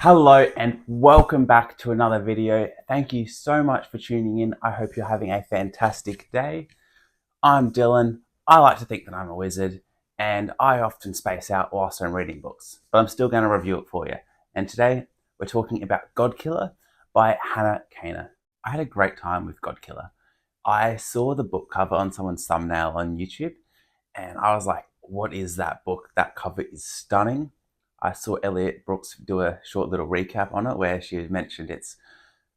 Hello and welcome back to another video. Thank you so much for tuning in. I hope you're having a fantastic day. I'm Dylan. I like to think that I'm a wizard and I often space out whilst I'm reading books, but I'm still going to review it for you. And today we're talking about GODKILLER by Hannah Kaner. I had a great time with GODKILLER. I saw the book cover on someone's thumbnail on YouTube and I was like, what is that book? That cover is stunning. I saw Elliot Brooks do a short little recap on it where she mentioned it's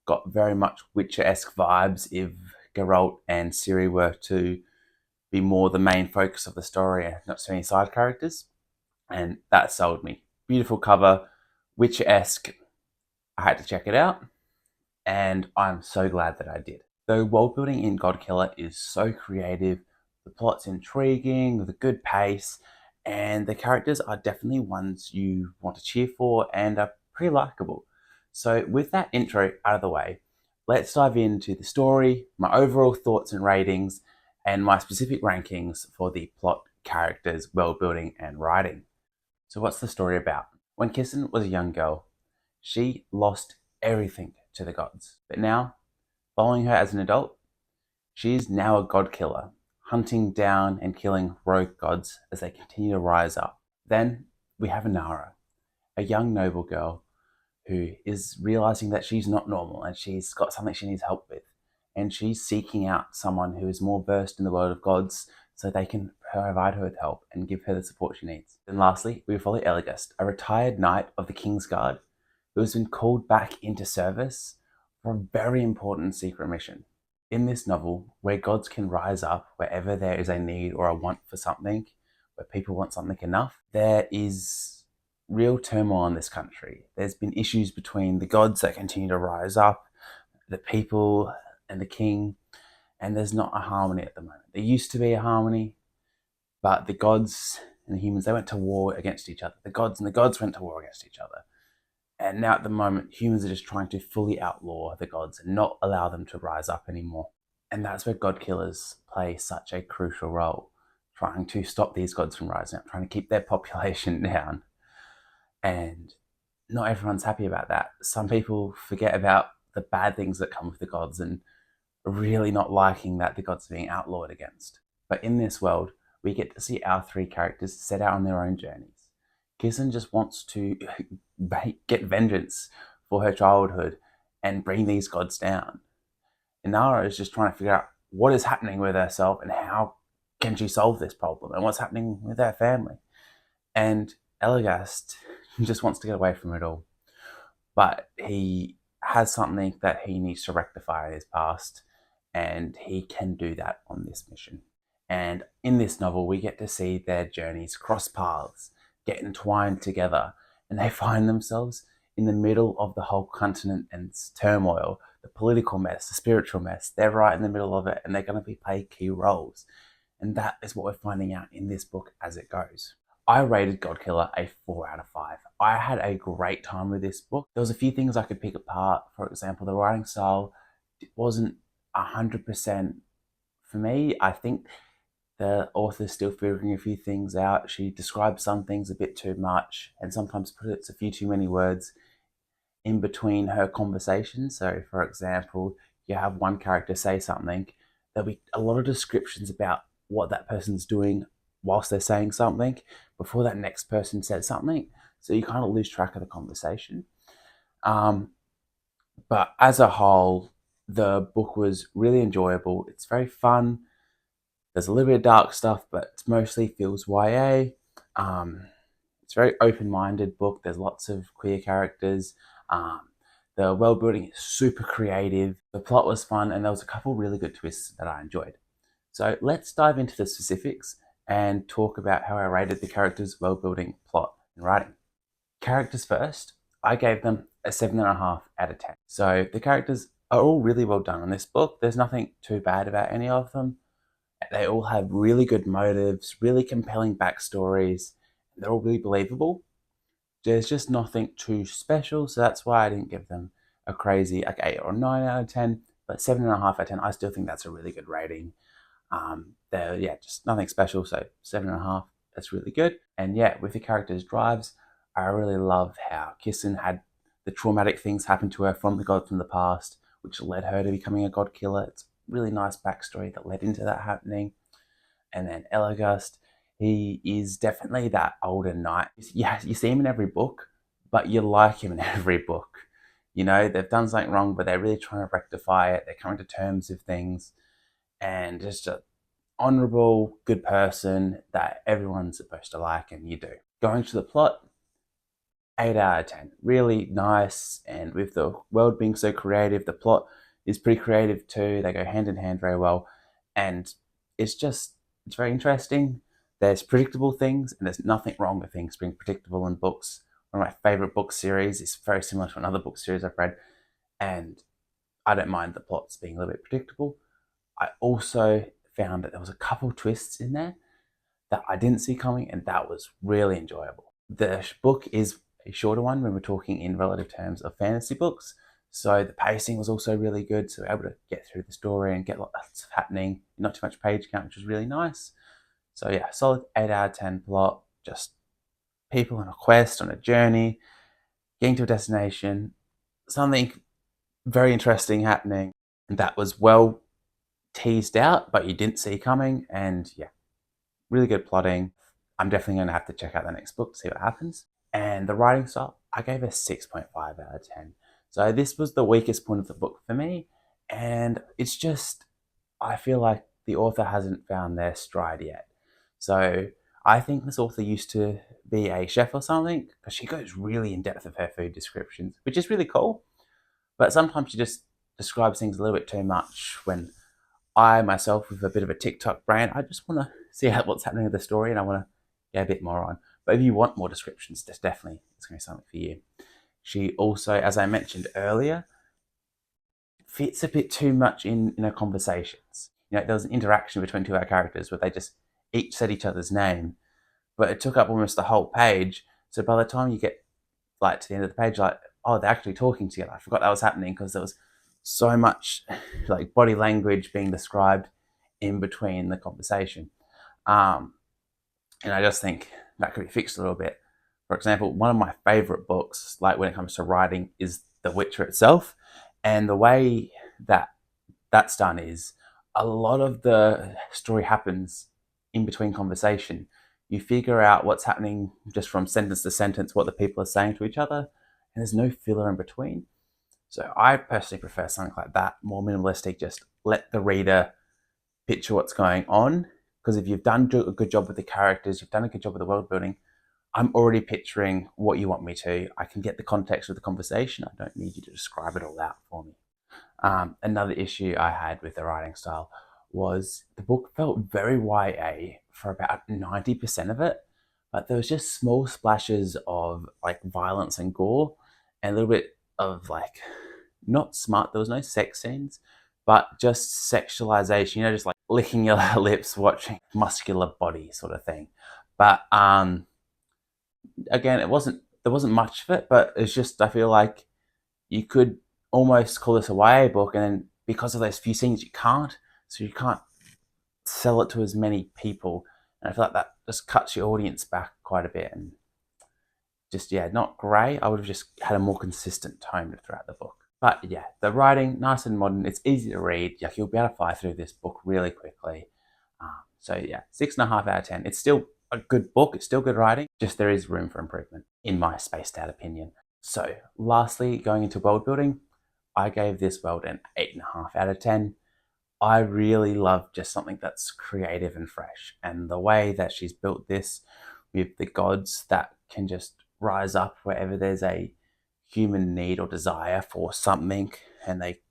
got very much Witcher-esque vibes if Geralt and Ciri were to be more the main focus of the story and not so many side characters. And that sold me. Beautiful cover, Witcher-esque. I had to check it out and I'm so glad that I did. The world building in GODKILLER is so creative, the plot's intriguing with a good pace, and the characters are definitely ones you want to cheer for and are pretty likable. So with that intro out of the way, let's dive into the story, my overall thoughts and ratings, and my specific rankings for the plot, characters, world building, and writing. So what's the story about? When Kissen was a young girl, she lost everything to the gods. But now, following her as an adult, she is now a god killer, hunting down and killing rogue gods as they continue to rise up. Then we have Inara, a young noble girl who is realizing that she's not normal and she's got something she needs help with. And she's seeking out someone who is more versed in the world of gods so they can provide her with help and give her the support she needs. And lastly, we follow Eligast, a retired knight of the King's Guard who has been called back into service for a very important secret mission. In this novel, where gods can rise up wherever there is a need or a want for something, where people want something enough, there is real turmoil in this country. There's been issues between the gods that continue to rise up, the people and the king, and there's not a harmony at the moment. There used to be a harmony, but the gods and the humans, they went to war against each other. The gods and the gods went to war against each other. And now at the moment, humans are just trying to fully outlaw the gods and not allow them to rise up anymore. And that's where god killers play such a crucial role, trying to stop these gods from rising up, trying to keep their population down. And not everyone's happy about that. Some people forget about the bad things that come with the gods and really not liking that the gods are being outlawed against. But in this world, we get to see our three characters set out on their own journeys. Kissen just wants to get vengeance for her childhood and bring these gods down. Inara is just trying to figure out what is happening with herself and how can she solve this problem and what's happening with her family. And Eligast just wants to get away from it all. But he has something that he needs to rectify in his past, and he can do that on this mission. And in this novel, we get to see their journeys cross paths, get entwined together, and they find themselves in the middle of the whole continent and its turmoil, the political mess, the spiritual mess. They're right in the middle of it, and they're going to play key roles. And that is what we're finding out in this book as it goes. I rated GODKILLER a 4 out of 5. I had a great time with this book. There was a few things I could pick apart. For example, the writing style wasn't 100% for me. I think the author's still figuring a few things out. She describes some things a bit too much and sometimes puts a few too many words in between her conversations. So, for example, you have one character say something, there'll be a lot of descriptions about what that person's doing whilst they're saying something before that next person says something. So you kind of lose track of the conversation. But as a whole, the book was really enjoyable. It's very fun. There's a little bit of dark stuff, but it mostly feels YA. It's a very open-minded book. There's lots of queer characters. The world building is super creative. The plot was fun, and there was a couple really good twists that I enjoyed. So let's dive into the specifics and talk about how I rated the characters, world building, plot, and writing. Characters first, I gave them a 7.5 out of 10. So the characters are all really well done in this book. There's nothing too bad about any of them. They all have really good motives, really compelling backstories. They're all really believable. There's just nothing too special, so that's why I didn't give them a crazy 8 or 9 out of 10, but 7.5 out of 10, I still think that's a really good rating. They're just nothing special, so 7.5, that's really good. And yeah, with the characters' drives, I really love how Kissen had the traumatic things happened to her from the gods from the past, which led her to becoming a god killer. It's a really nice backstory that led into that happening. And then Elagast, he is definitely that older knight. Yeah, you see him in every book, but you like him in every book. You know, they've done something wrong, but they're really trying to rectify it. They're coming to terms with things, and just an honourable, good person that everyone's supposed to like, and you do. Going to the plot, 8 out of 10. Really nice, and with the world being so creative, the plot is pretty creative too. They go hand in hand very well, and it's very interesting. There's predictable things, and there's nothing wrong with things being predictable in books. One of my favourite book series is very similar to another book series I've read, and I don't mind the plots being a little bit predictable. I also found that there was a couple twists in there that I didn't see coming, and that was really enjoyable. The book is a shorter one when we're talking in relative terms of fantasy books, so the pacing was also really good, so we're able to get through the story and get lots happening, not too much page count, which was really nice. So yeah, solid 8 out of 10 plot, just people on a quest, on a journey, getting to a destination, something very interesting happening that was well teased out, but you didn't see coming, and yeah, really good plotting. I'm definitely going to have to check out the next book to see what happens. And the writing style, I gave a 6.5 out of 10. So this was the weakest point of the book for me, and it's just, I feel like the author hasn't found their stride yet. So I think this author used to be a chef or something, because she goes really in depth of her food descriptions, which is really cool. But sometimes she just describes things a little bit too much. When I myself, with a bit of a TikTok brain, I just want to see what's happening with the story, and I want to get a bit more on. But if you want more descriptions, there's definitely, it's going to be something for you. She also, as I mentioned earlier, fits a bit too much in her conversations. You know, there was an interaction between two of our characters where they just each said each other's name, but it took up almost the whole page. So by the time you get like to the end of the page, like, oh, they're actually talking together. I forgot that was happening because there was so much like body language being described in between the conversation. And I just think that could be fixed a little bit. For example, one of my favorite books, like when it comes to writing, is The Witcher itself. And the way that that's done is a lot of the story happens in between conversation. You figure out what's happening just from sentence to sentence, what the people are saying to each other, and there's no filler in between. So I personally prefer something like that, more minimalistic, just let the reader picture what's going on. Because if you've done a good job with the characters, you've done a good job with the world building, I'm already picturing what you want me to. I can get the context of the conversation. I don't need you to describe it all out for me. Another issue I had with the writing style was the book felt very YA for about 90% of it, but there was just small splashes of like violence and gore, and a little bit of like, not smart, there was no sex scenes, but just sexualization, you know, just like licking your lips, watching muscular body sort of thing. But again, there wasn't much of it, but it's just, I feel like you could almost call this a YA book, and then because of those few scenes, you can't. So you can't sell it to as many people, and I feel like that just cuts your audience back quite a bit, and just, yeah, not great. I would have just had a more consistent tone throughout the book. But yeah, the writing, nice and modern. It's easy to read. Like, you'll be able to fly through this book really quickly. So yeah, 6.5 out of 10. It's still a good book. It's still good writing. Just there is room for improvement, in my spaced out opinion. So lastly, going into world building, I gave this world an 8.5 out of 10. I really love just something that's creative and fresh. And the way that she's built this with the gods that can just rise up wherever there's a human need or desire for something, and they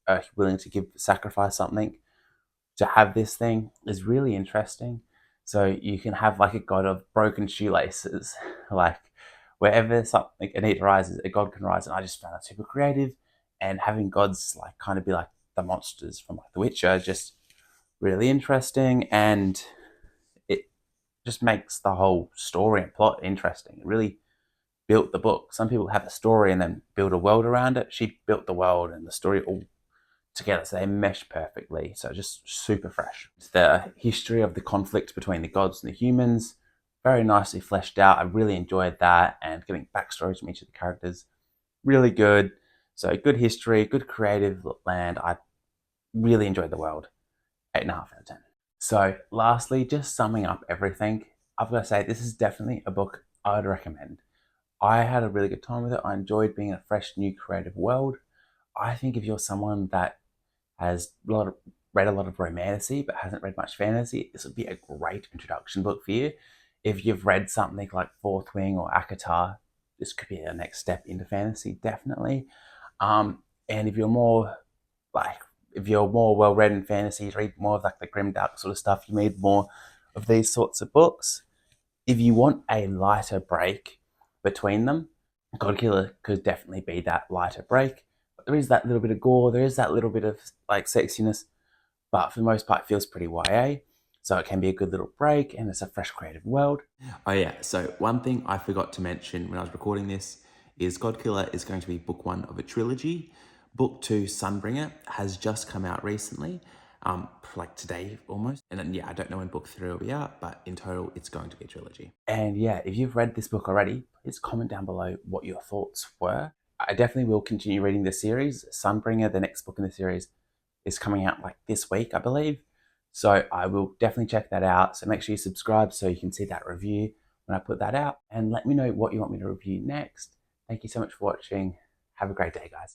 are willing to sacrifice something to have this thing, is really interesting. So you can have like a god of broken shoelaces, like wherever something a need arises, a god can rise. And I just found that super creative, and having gods like kind of be like the monsters from like The Witcher, just really interesting, and it just makes the whole story and plot interesting. It really built the book. Some people have a story and then build a world around it. She built the world and the story all together, so they mesh perfectly. So just super fresh. The history of the conflict between the gods and the humans, very nicely fleshed out. I really enjoyed that, and getting backstories from each of the characters. really good. So good history, good creative land. I really enjoyed the world. 8.5 out of 10. So lastly, just summing up everything, I've got to say this is definitely a book I would recommend. I had a really good time with it. I enjoyed being in a fresh, new, creative world. I think if you're someone that has read a lot of romantasy but hasn't read much fantasy, this would be a great introduction book for you. If you've read something like Fourth Wing or Akatar, this could be a next step into fantasy, definitely. And if you're more like, if you're more well read in fantasy, read more of like the grim dark sort of stuff, you need more of these sorts of books. If you want a lighter break between them, Godkiller could definitely be that lighter break. But there is that little bit of gore, there is that little bit of like sexiness, but for the most part, it feels pretty YA. So it can be a good little break, and it's a fresh creative world. Oh yeah, so one thing I forgot to mention when I was recording this is Godkiller is going to be book 1 of a trilogy. Book 2, Sunbringer, has just come out recently, like today almost. And then, yeah, I don't know when book 3 will be out, but in total, it's going to be a trilogy. And yeah, if you've read this book already, please comment down below what your thoughts were. I definitely will continue reading the series. Sunbringer, the next book in the series, is coming out like this week, I believe. So I will definitely check that out. So make sure you subscribe so you can see that review when I put that out. And let me know what you want me to review next. Thank you so much for watching. Have a great day, guys.